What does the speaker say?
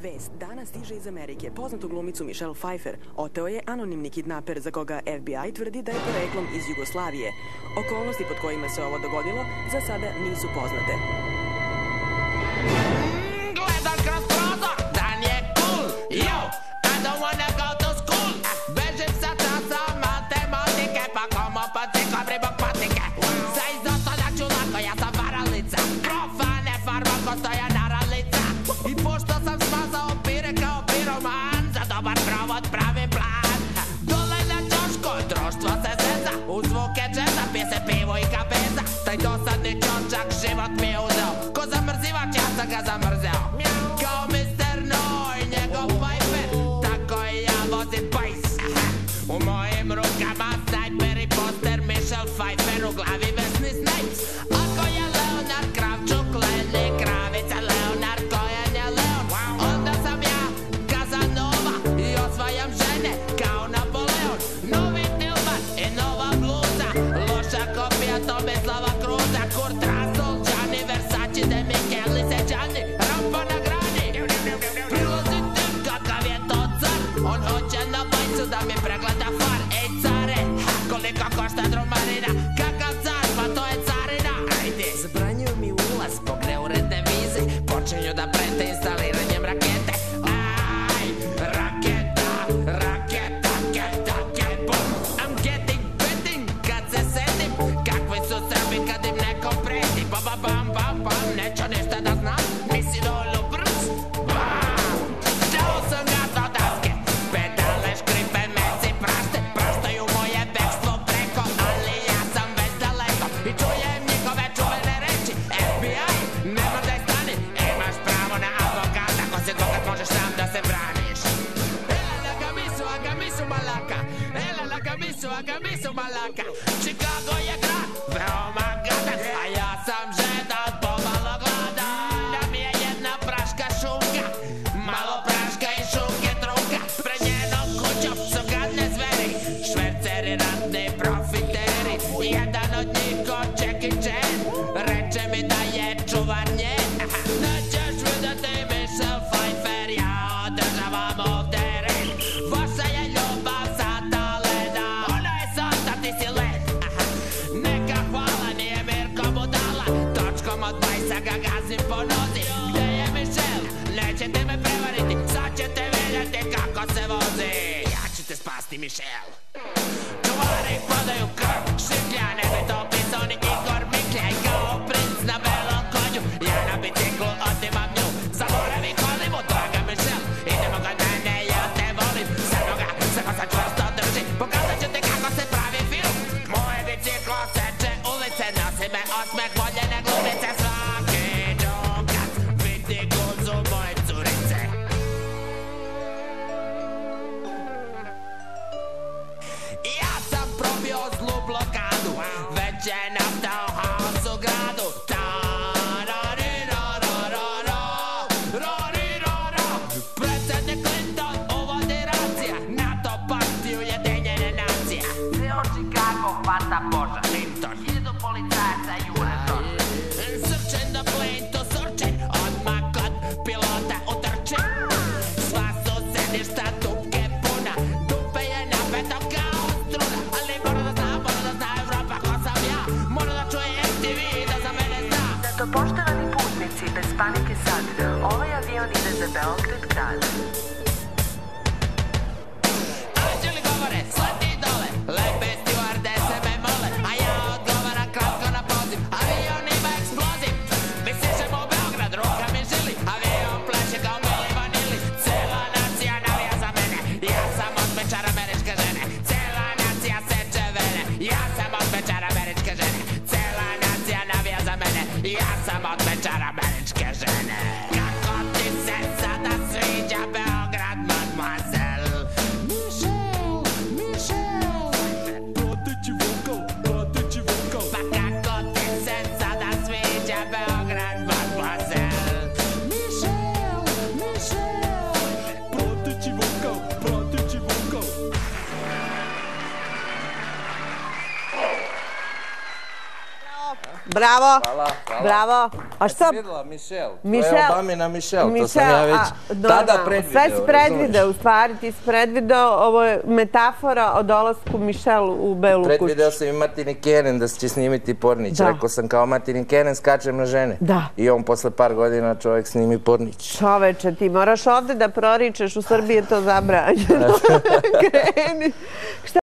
Vest dana stiže iz Amerike. Poznatu glumicu Michelle Pfeiffer oteo je anonimni kidnaper za koga FBI tvrdi da je poreklom iz Jugoslavije. Okolnosti pod kojima se ovo dogodilo za sada nisu poznate. Gledam kroz prozor, dan je cool, yo, I don't wanna go to school. Bežim sa časa matematike, pa komo pa cikla pribog patike. Za izostanak ću lako, ja sam varalica, profane farma ko stoja naralica. I pošto sam smazao pire kao piroman, za dobar provod pravim plan. Dole na ćošku, društvo se zeza, u zvuke džeza, pije se pivo i kapeza. Taj dosadni čočak život mi je uzeo, ko zamrzivač ja sam ga zamrzeo. Kao Mr. Noj, njegov Pfeiffer, tako i ja vozim bajs. U mojim rukama snajper i poster Michelle Pfeiffer, u glavi Vesni Snipes. Ako je Leonard Kravčuk, Lenny Kravica, Leonard Cohen je Leon, onda sam ja Kazanova i osvajam žene kao Napoleon. Novi Tilman i nova bluza, loša kopija Tomislava Kruza. Kurt Russell, Gianni Versace, De Micheli, Seđani, rampa na grani. Prilazi tim kakav je to car, on hoće na bajcu da mi pregleda far. Ej care, koliko košta drumarina, kakav car, pa to je carina. Ajde, zabranjuju mi ulaz zbog neuredne vize, počinju da prete instaliranjem rakete. Aj, raketa, raketa, keta, kebum. I'm getting betting kad se setim, kakvi su Srbi kad im neko preti. Ba ba bam bam bam, neću ništa da znam, nisi dovoljno brz. Bam, dao sam gas od daske, pedale škripe, meci prašte, praštaju moje bekstvo preko, ali ja sam već daleko i čujem njihove čuvene reči. FBI, nema da stani, imaš pravo na advokata, ko si god kad možeš sam da se braniš. Ela la gamisu, a gamisu malaka, ela la gamisu, a gamisu malaka. Chicago je grad, veoma gadan, a ja sam žedan, pomalo gladan. Da mi je jedna praška šunka, malo praška i šunke trunka. Pred njenom kućom su gadne zveri, šverceri, ratni profiteri. Jedan od njih ko Jackie Chan reče mi da je čuvar njen. Nećeš vidjeti Michelle Pfeiffer, ja održavam ovde red. Vaša je ljubav sata leda, ona je sata, ti si led. Neka hvala, nije Mirko budala, točkom od bajsa ga gazim po nozi. Gde je Michelle? Nećete me prevariti, sad ćete vidjeti kako se vozi. Ja ću te spasti, Michelle. Čuvari prodaju krv, šiflja, ne bi to pisao ni Igor Miklja. I kao princ na belom konju, ja na biciklu otimam nju. Zaboravi Hollywood, draga Michelle, idemo kod mene, ja te volim. Samo sad čvrsto drži, pokazat ću ti kako se pravi film. Moje biciklo seče ulice, nosi me osmeh voljene glumice. Svaki džukat vidi guzu moje curice. Ja sam probio zlu blokadu, već je nastao haos u gradu. Predsjednik Clinton uvodi racija, NATO pakt i Ujedinjene nacije. Ceo Chicago hvata požar, Clinton, 1000 policajaca jure došli. Searching the plane to searching, odmah kod pilota utrči. Sva su sedišta dupke puna, dupe je napeto kao struna. Ali mora da zna Evropa ko sam ja, mora da čuje MTV da za mene zna. Zato poštovani putnici, bez panike sad, ovaj avion ide za Beograd grad. Anđeli govore, sleti dole, lepe stewardese me mole, a ja odgovaram kratko na poziv, avion ima eksploziv. Mi stižemo u Beograd, ruka mi žili, avion pleše kao Mili Vanili. Cela nacija navija za mene, ja sam otmečar američke žene. Cela nacija seče vene, ja sam otmečar američke žene. Cela nacija navija za mene, ja sam otmečar američke žene. Kako ti se sada sviđa Beograd, mademoiselle? Michelle, Michelle, prateći vokal. Pa kako ti se sada sviđa Beograd, mademoiselle? Michelle, prateći vokal. Bravo. Hvala. Bravo. A šta? Videla Michelle. To je Obamina Michelle. To sam ja već tada predvideo. Sve si predvideo, u stvari ti si predvideo. Ovo je metafora o dolasku Michelle u Belu kuću. Predvideo sam i Martini Kenen da će snimiti Pornić. Rekao sam kao Martini Kenen skačem na žene. I on posle par godina čovjek snimi Pornić. Čoveče, ti moraš ovde da proričeš, u Srbiji je to zabranjeno. Kreni.